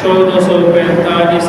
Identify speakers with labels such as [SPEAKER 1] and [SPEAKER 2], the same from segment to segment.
[SPEAKER 1] 1445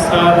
[SPEAKER 1] 7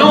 [SPEAKER 1] 9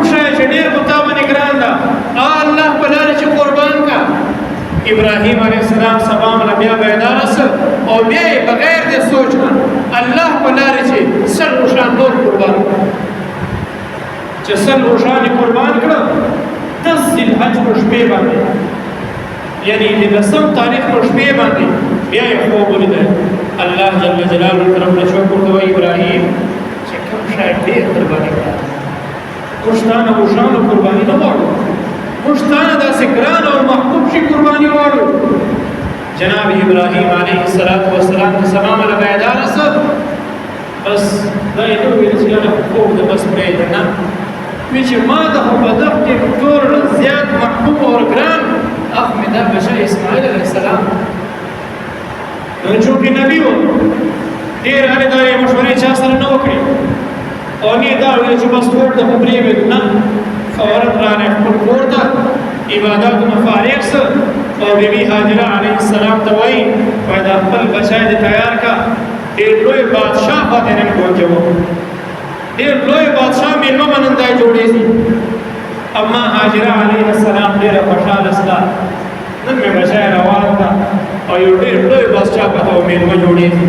[SPEAKER 1] کوم شی چې ډېر په تا باندې ګران ده الله په لاره چې قربان کا. ابراهیم علیه السلام سبا له بیا بیداره سه او بیا یې بغیر د سوچ نه الله په لاره چې سل روښان نور قربان کړه. چې سل روښان یې قربان کړه 10 ذی‌الحج په شپې باندې، یعنی د 10 تاریخ په شپې باندې بیا یې خوب ولیدی. الله جل جلاله طرف نه شکر ورته وایي ابراهیم چې کوم شی ډېر قرباني کړه، موږ تا نه روښانه قرباني نه غواړو، موږ تا نه داسې ګران او محبوب شي قرباني غواړو. جناب ابراهیم علیه السلام ته سبا له بیداره سه بس دا یې نه وویل چې یاره خوب ده بس پرېږده، نه وی چې ما ته خو په دغه کې ټول زیات محبوب او ګران اخ مې دا بچه اسماعیل علیه السلام نو چونکې نبي و ډېر هلې دا یې مشورې چا سره نه وکړي او نه دا ویل چې بس کور ته خو پرېږدو، نه فورا راغی خپل کور ته عباداتو نه فارغ سه او بیبي هاجره علیه السلام ته وایي وایي دا خپل بچی دې تیار کا، ډېر لوی بادشاه باندې نن پهنچوم، ډېر لوی بادشاه مېلمه به نن دی جوړېږي. اما هاجره علیه السلام ډېره خوشحاله سوه، نن مې بچی روان ده او یو ډېر لوی بادشاه به ته مېلمه جوړېږي.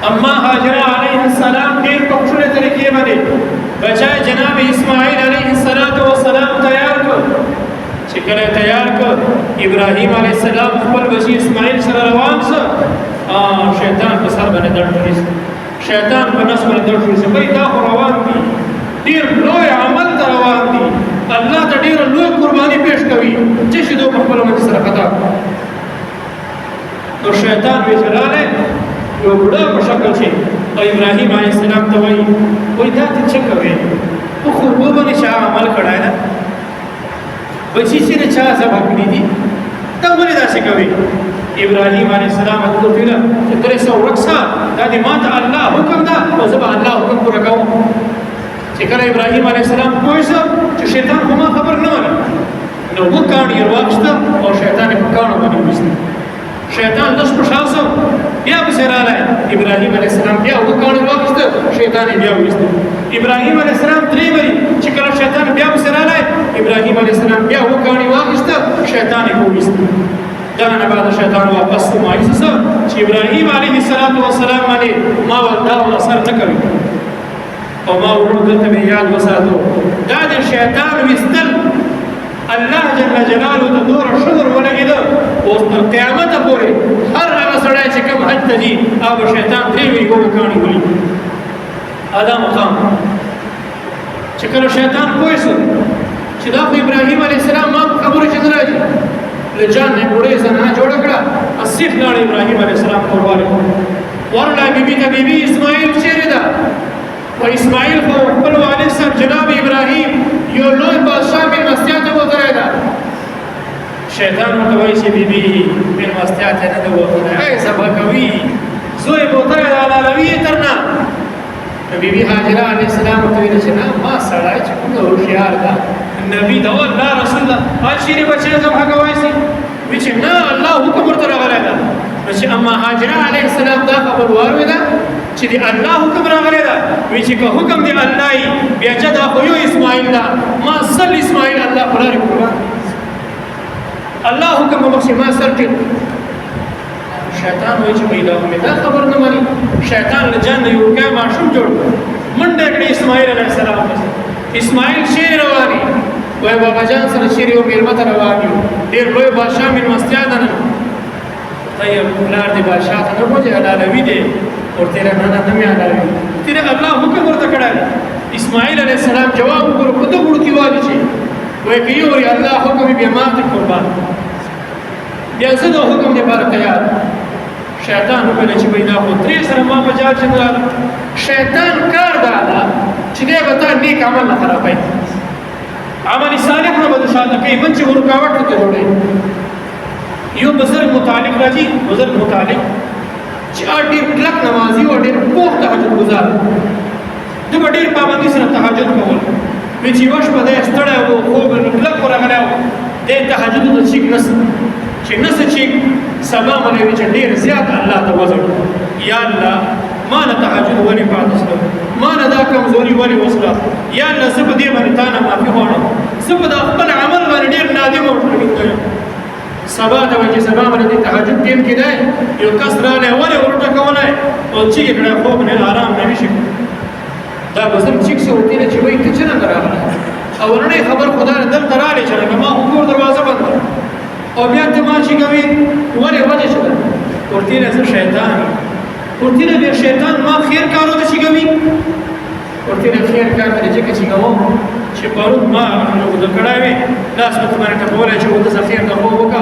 [SPEAKER 1] اما هاجره علیه السلام ډېر په ښکلې طریقې باندې بچی جناب اسماعیل علیه السلام تیار کړ. چې کله تیار کړ ابراهیم علیه السلام خپل بچي اسماعیل سره روان سه، شیطان په سر باندې درد ونیسه، شیطان په نس باندې درد ونیسه، بای دا خو روان دي ډېر لوی عمل ته روان دي، الله ته ډېره لوی قرباني پیش کوي، څه شي دو په خپله باندې سره خطا کړو. نو شیطان وی چې راغلی یو بوډا په شکل شي او ابراهیم علیه السلام ته وایي وایي دا ته څه کوې؟ په خوبو باندې چا عمل کړی ده؟ بچي چې د چا ذبح کړي دي ته ولې داسې کوې؟ ابراهیم علیه السلام ورته وویل چې ترې څه ورک شه، دا دې ما ته الله حکم ده او زه به الله حکم پوره کوم. چې کله ابراهیم علیه السلام پوه شو چې شیطان خو ما خبر نه منه، نو 2 کاڼي یې واخیسته او شیطان یې په کاڼو باندې وویسته. شیطان لږ په شا شو بیا پسې راغلی، ابراهیم علیه السلام بیا 2 کاڼي واخیسته، شیطان یې بیا وویسته. ابراهیم علیه السلام 3 وری چې کله شیطان بیا پسې راغلی ابراهیم علیه السلام بیا 2 کاڼي واخیسته، شیطان یې وویسته. دغه نه بعد شیطان واپس مایوسه شو چې ابراهیم علیه السلام باندې ما ورته اثر نه کوي او ما ورته دلته مې یاد وساتو. دا د شیطان ویستل الله جل جلاله ته دوره شکر ولګېده اوس تر قیامته پورې هر هغه سړی چې کوم حج ته ځي هغه شیطان 3 وي 2 کاڼي ولي. دا مقام چې کله شیطان پوه شو چې دا خو ابراهیم علیه السلام ما په خبرو چې نه راځي له جان نه ګوړې زنانه جوړه کړه، اصیف لاړ ابراهیم علیه السلام قرباني ورله بیبي ته بیبي اسماعیل چیرې ده؟ و اسماعیل خو خپل والد صاحب جناب ابراهیم یو لوی بادشاه مېلمستیا ته بوتلی ده. شیطان ورته وایي چې بیبي مېلمستیا ته نه ده بوتلی، ای ذبح کوي زوی بوتلی ده حلالوي یې تر نه. نو بیبي هاجره علیه السلام ورته ویل چې نه ما سړی چې کومه هوښیار ده نبی ده الله رسول ده چیرې بچی ذبح کوی سي؟ وی چې نه الله حکم ورته راغلی ده. نو چې اما هاجره علیه السلام دا خبر واورېده چې د الله حکم راغلی ده، وی چې که حکم د الله وي بیا چې دا خو یو اسماعیل ده ما سل اسماعیل الله په لارې قربان الله حکم به مخکې ما سر ټیټ. شیطان وایي چې پیدا مې دا خبر نه مني. شیطان له جان نه یو وړوکی ماشوم جوړ کړ، منډه یې کړې اسماعیل علیه السلام پسې. اسماعیل شیر روان وي وایي بابا جان سره شیر یو مېلمه ته روان یو، ډېر لوی بادشاه مېلمستیا ده نن ته یې پلار دې بادشاه ته نه بوځې حلالوي دی ورته نه نه نه مې حلالوي تېره الله حکم ورته کړی. اسماعیل علیه السلام جواب وکړو په ده وړوکي والي چې وایي که یو وایي الله حکم یې بیا ما ته قربان بیا زه د حکم دپاره تیار. شیطان وویل چې بهی دا خو درې سره ما په جال چې راغله. شیطان کار دا ده چې دی به تا نیک عمل نه خرابوي، عمل صالح نه به د شاته کوي، من چې رکاوټ ورته جوړوي. یو بزرګ متعلق راځي، بزرګ متعلق چې ډېر کلک نمازي او ډېر پوخ تهجد ګزار ده به ډېر پابندي سره تهجد کول. وایي چې یوه شپه دی ستړی و خوب کلک ورغلی و دی تهجد ته چیک نسه چې نسه چیک سبا مونږ وی چې ډېر زیات الله ته وزن یا الله ما نه تهجد ولې پاتې شو، ما نه دا کمزوري ولې وسله. یا الله زه په دې باندې تا نه معافي غواړم، زه په دا خپل عمل باندې ډېر نادم او شرمنده یم. سبا ته وایي چې سبا باندې د تهجد ټیم کې دی، یو کس راغلی ولې ورټکولی او چیغې کړی خوب نه آرام نه وي شي. دا به زم چیک شو ورته چې وایي ته څرنګه راغلی او ورنۍ خبر خدا نه دلته راغلی چې لکه ما خو کور دروازه بنده او بیا ته ما چې کوي ولې شو ورته نه زه شیطان ورته نه بیا شیطان ما خیر کارو ته چې کوي ورته نه خیر کار ته چې کوم چې پرون ما نو د کړاوي لاس په باندې ټکولای چې وته ځخیر د هو وکا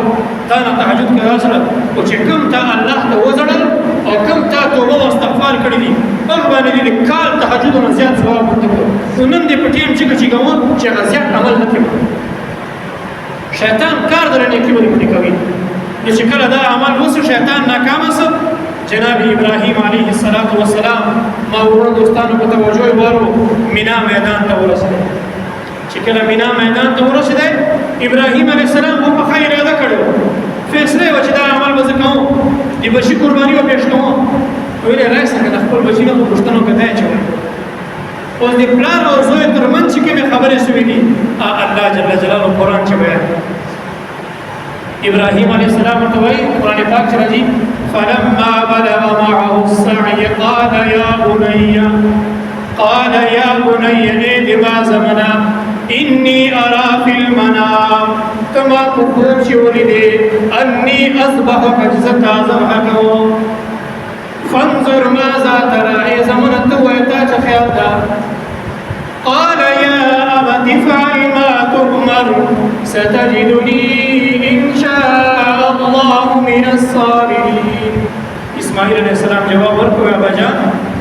[SPEAKER 1] تا نه تهجد کې حاصل او چې کوم تا الله ته وزړل او کوم تا توبه او استغفار کړی دي هغه باندې دې کال تهجد نه زیات ثواب ورته نو نن دې پټیم چې کوم چې غزيات عمل نه کوي شیطان کار درنه کې ورې کوي چې کله دا عمل وسو شیطان ناکام شو. جناب ابراهیم علیه السلام ما ورونو دوستانو په توجه وارو مینا میدان ته ورسېد. چې کله مینا میدان ته ورسېد ابراهیم علیه السلام په خیر ادا کړو فیصله و چې دا عمل به کوم دی بشي قرباني او پېښ کوم ویل راځه کنه خپل بچی نو پښتنو کې دی چې اوس د پلان او زوی ترمنځ کې خبرې شوې دي الله جل جلاله قرآن چې بیان ابراهيم عليه السلام توي قرآن پاک چې راځي فلما بلغ معه السعي قال يا بني دما زمنا إني أرى في المنام كما تقول شولدي أني أصبحك جزتا ذبحك فانظر ماذا ترى زمنا تويتاك خيالك قال يا أبت افعل ما تؤمر ستجدني إن شاء الله من الصابرين. اسماعیل علیہ السلام جواب ورکړ ابا جان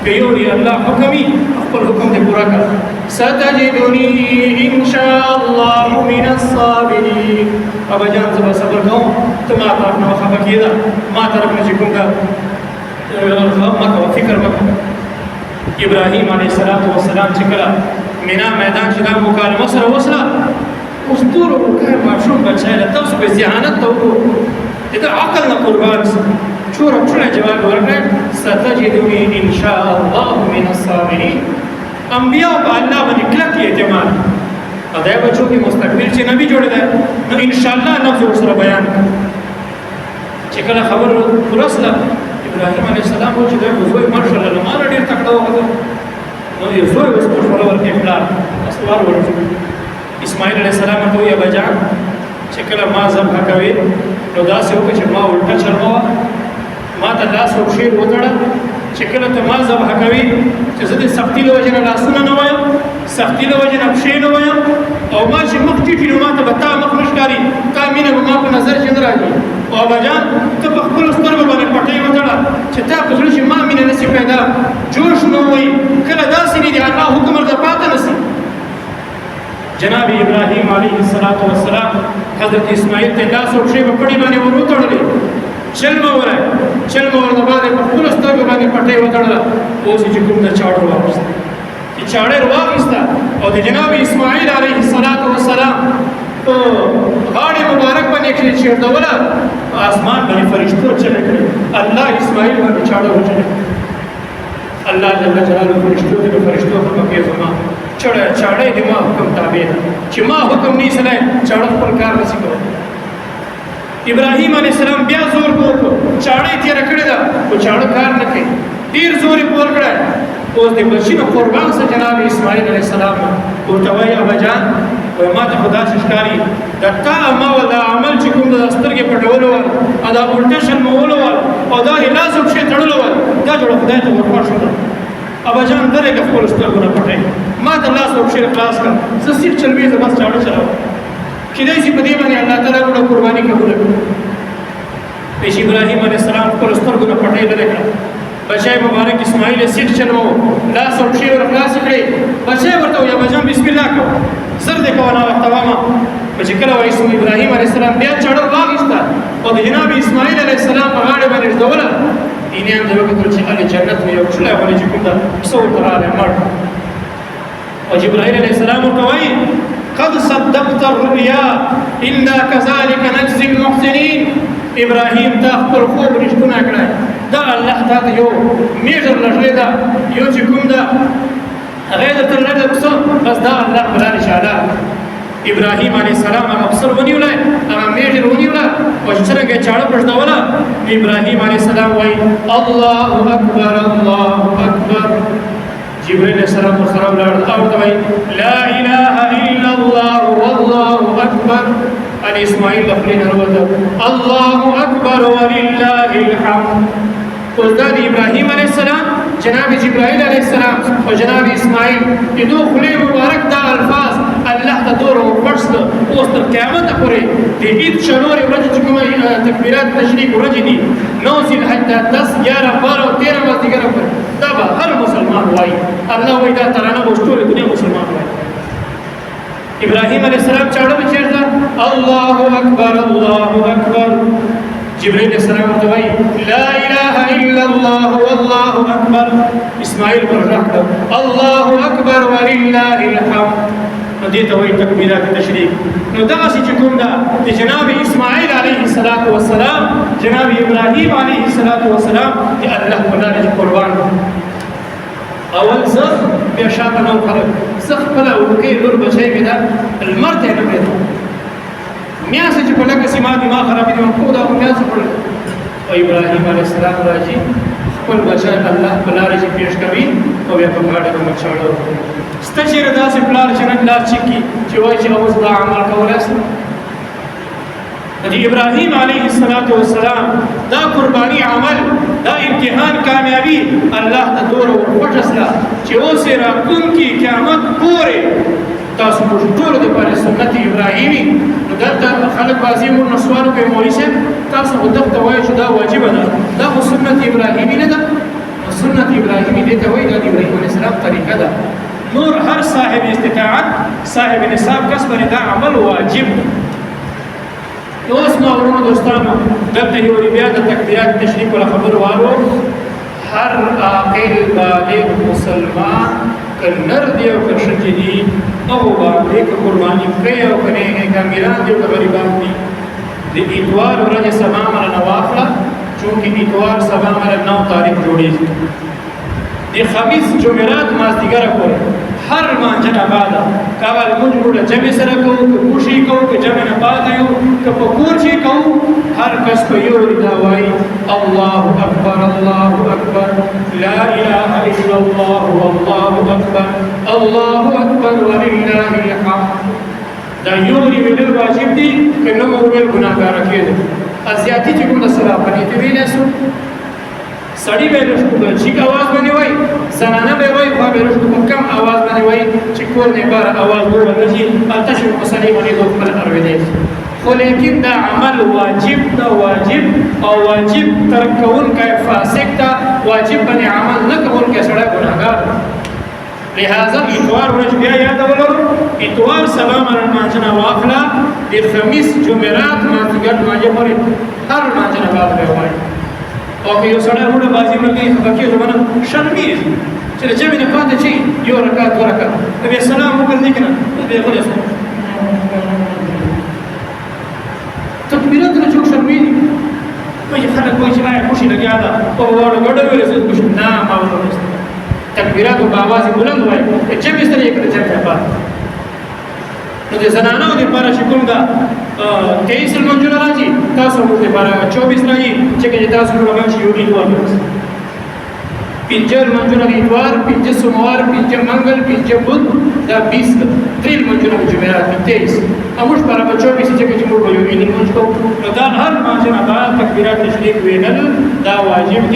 [SPEAKER 1] کيوري الله حکمي خپل حکم دې پورا کړ ستجدني إن شاء الله من الصابرين. ابا جان زما صبر کوم ته ما طرف نه خبر کیدا ما طرف نه کوم دا مکه فکر مکه. ابراهيم عليه السلام چې کله مینا میدان چې دا مکالمه سره وسله اوس ټول وکړ ماشوم بچای له تاسو په ذهانت ته وګورئ دا عقل نه قربان چور جواب ورکړ ستجدني ان شاء الله من الصابرين. انبیاء په الله باندې کلک اعتماد خدای بچو کې مستقبل چې نبی جوړ دی نو ان شاء الله نفس سره بیان چې کله خبر ورسله ابراهيم عليه السلام چې دا وزوي ماشاء الله ما ډېر تکړه وکړ نو یو زوی اوس په خبره ورته پلان اسوار ورته اسماعیل علیه السلام ته وی ابا جان چې کله ما ذبح کوي نو داسې وکړه چې ما الټه چلوه ما ته لاس او شیر وتړه چې کله ته ما ذبح کوي چې زه د سختي له وجې نه لاسونه نه وایم سختي له وجې نه پښې نه وایم او ما چې مخ ټیټي نو ما ته به تا مخ نه ښکاري تا مینه به ما په نظر کې نه راځي او ابا جان ته په خپلو سترګو باندې پټۍ وتړه چې تا په زړه چې ما مینه نسي پیدا جوش نه وایي کله داسې نه دي الله حکم ورته پاته نسي. جناب ابراهيم عليه السلام حضرت اسماعیل ته لاس او پښې په پړي باندې ور وتړلې چل ورته باندې په خپلو سترګو باندې پټۍ وتړله اوس چې کوم د چاړه واخیسته چې چاړه واخیسته او د جناب اسماعیل علیه السلام په غاړې مبارک باندې چیرته آسمان باندې فرشتو چلے کړي الله اسماعیل باندې چاړه وچلې الله جل جلاله فرشتو په کې زما چاړه دې ما حکم تابع چې ما حکم نه سره چاړه خپل کار نشي کوي. ابراهيم عليه السلام بیا زور وکړ چاړه تیر کړی دا او چاړه کار نه کوي ډیر زور یې پور کړی اوس د بچی په قربان سره جناب اسماعیل علیه السلام ورته وایي ابا جان وایي ما ته خدا ښکاري دا تا ما ولا عمل چې کوم د سترګې پټولو او دا الټیشن مولو او دا لاس او پښې تړلو دا جوړ خدای ته ورکړ شو ابا جان درې خپل سترګو نه پټای ما د لاس او پښې خلاص کړ زه سیټ چلوي زه بس چاړه چلاو کله چې په دې باندې الله تعالی وړو قرباني قبول کړ. پیش ابراهيم عليه السلام خپل سترګو نه پټای لري بچای مبارک اسماعیل سیټ چلو لاس او پښې ور خلاص کړی بچای ورته یا بجام بسم الله کو سر دې کوونه تمامه چې کله وایي ابراهيم عليه السلام بیا چاړه واغسته او د جناب اسماعیل عليه السلام په غاړه باندې ډوله اینه هم دغه چې هغه جنت مې یو څه ولې چې کوم دا څو تراله مړ او جبرائیل علیه السلام ورته وایي قد صدقت الرؤيا إنا كذلك نجزي المحسنين. ابراهيم تا خپل خوب رښتونه کړی دا الله تا ته یو میټر لږلې ده یو چې کوم ده هغه درته لږ کوڅه بس دا الله بلار انشاءالله ابراهیم علیه السلام هغه افسر ونیولی هغه میټر ونیوله او چې څرنګه یې چاړه پرېږدوله ابراهیم علیه السلام وایي الله اکبر الله اکبر جبريل عليه السلام ورسره ولاړ او ورته وایي لا اله الا الله والله اکبر ان اسماعیل له خولې نه راووته الله اکبر ولله الحمد اوس دا د ابراهیم علیه السلام جناب جبرائیل علیه السلام او جناب اسماعیل د دو خولې مبارک دا الفاظ الله ته دوره ورپټ شته اوس تر قیامته پورې د عید څلورې ورځې چې کومه تکبیرات تشریق ورځې دي 9 ذوالحجه 10 11 12 او 13 مازدیګر پورې دا به هر مسلمان وایي الله وایي دا ترانه به ټولې دنیا مسلمان وایي ابراهیم علیه السلام چاړه به چېرته الله اکبر الله اکبر جبريل عليه السلام ورته وایي لا اله الا الله والله اکبر اسماعیل ورغږ الله اکبر ولله الحمد نو دې ته وایي تکبیرات تشریق نو دغسې چې کوم ده د جناب اسماعیل علیه السلام جناب ابراهیم علیه السلام د الله په لاره کې قربان اول زه بیا شاته نور خلک زه خپله وړوکی لور بچی مې ده لمر ته یې نه پرېږدم میاسه چې په لکه سي ما دماغ خرابېږي وایم خو دا خو میاسه خوړل او ابراهیم علیه السلام راځي خپل بچی الله په لاره کې پیش کوي او بیا په غاړه کې مچاړه سته چېرې داسې پلار چې نن لاس چکي چې وایي چې اوس دا عمل کولی شم د ابراهیم علیه السلام دا قرباني عمل دا امتحان کامیابي الله ته دوره ورپټه شوه چې اوس یې راتلونکي قیامت پورې تاسو موږ ټولو دپاره سنت ابراهیمي نو دلته خلک بعضې مور نه سوال کوي مولوي صاحب تاسو خو دغه ته وایئ چې دا واجبه ده دا خو سنت ابراهیمي نه ده سنت ابراهیمي دې ته وایي دا د ابراهیم علیه السلام طریقه ده نور هر صاحب استطاعت صاحب نصاب کس باندې دا عمل واجب ده نو اوس ما ورونو دوستانو دلته یو بیا د تکبیرات تشریق ولا خبر وارو هر عاقل بالغ مسلمان که نر دی او که ښځې دي هغو باندې که قرباني کوي او که نه که امیران دي او که غریبان دي د اتوار ورځې سبا مله نه واخله چونکې اتوار سبا مله 9 تاریخ جوړېږي د خمیس جمعرات مازدیګره پورې هر مانځه نه بعده که اول مونږ ډوډۍ جمع سره کوو که کوشي کوو که جمع نه پاته یو که په کور چې کوو هر کس په یو دا وایي الله اکبر الله اکبر لا اله الا الله والله اکبر الله اکبر ولله الحمد دا یو ویل واجب دي که نه مو ویل ګناهګاره کېږي ازیاتي چې کوم د صلاح په نیت ویلی سو سړی به لږ په چیک اواز باندې وایي زنانه به وایي خوا به لږ په کم اواز باندې وایي چې کور نه باره اواز دومره نه شي هلته شي مسلې باندې دو خپل اورېدی خو لیکن دا عمل واجب ده واجب او واجب ترک کوونکی فاسق ده واجب باندې عمل نه کوونکی سړی ګناهګار لہذا اتوار ورځ بیا یاد ولرو اتوار سبا مره لمانځه نه واخله د خمیس جمعرات مازدیګر لمانځه پورې هر لمانځه نه بعد به وایي او که یو سړی روډه بازي ملګري خفه کېږي منه شرمېږي چې د جمعې نه پاتې شي یو رکعت دوه رکعت که بیا سلام وګرځي که نه بیا غلی شو تکبیراتونه څوک شرمېږي وایي خلک وایي چې آیا خوشي لګیا ده او واړه ګډه ویلې زه خوشي نه ما ورته تکبیراتو په اواز بلند وایي که جمعې سره یې کړه جمع نه پاتې نو د زنانو دپاره چې کوم ده 23 لمونځونه راځي تاسو موږ دپاره 24 راځي چې که تاسو پروګرام شي یو اتوار پنځه لمونځونه د اتوار پنځه سوموار پنځه منګل پنځه بد دا 20 درې لمونځونه د جمعرات 23 او موږ برابر 24 چې موږ یو لمونځ کوو نو دا هر لمونځ نه بعد تکبیرات تشریق ویل دا واجب دي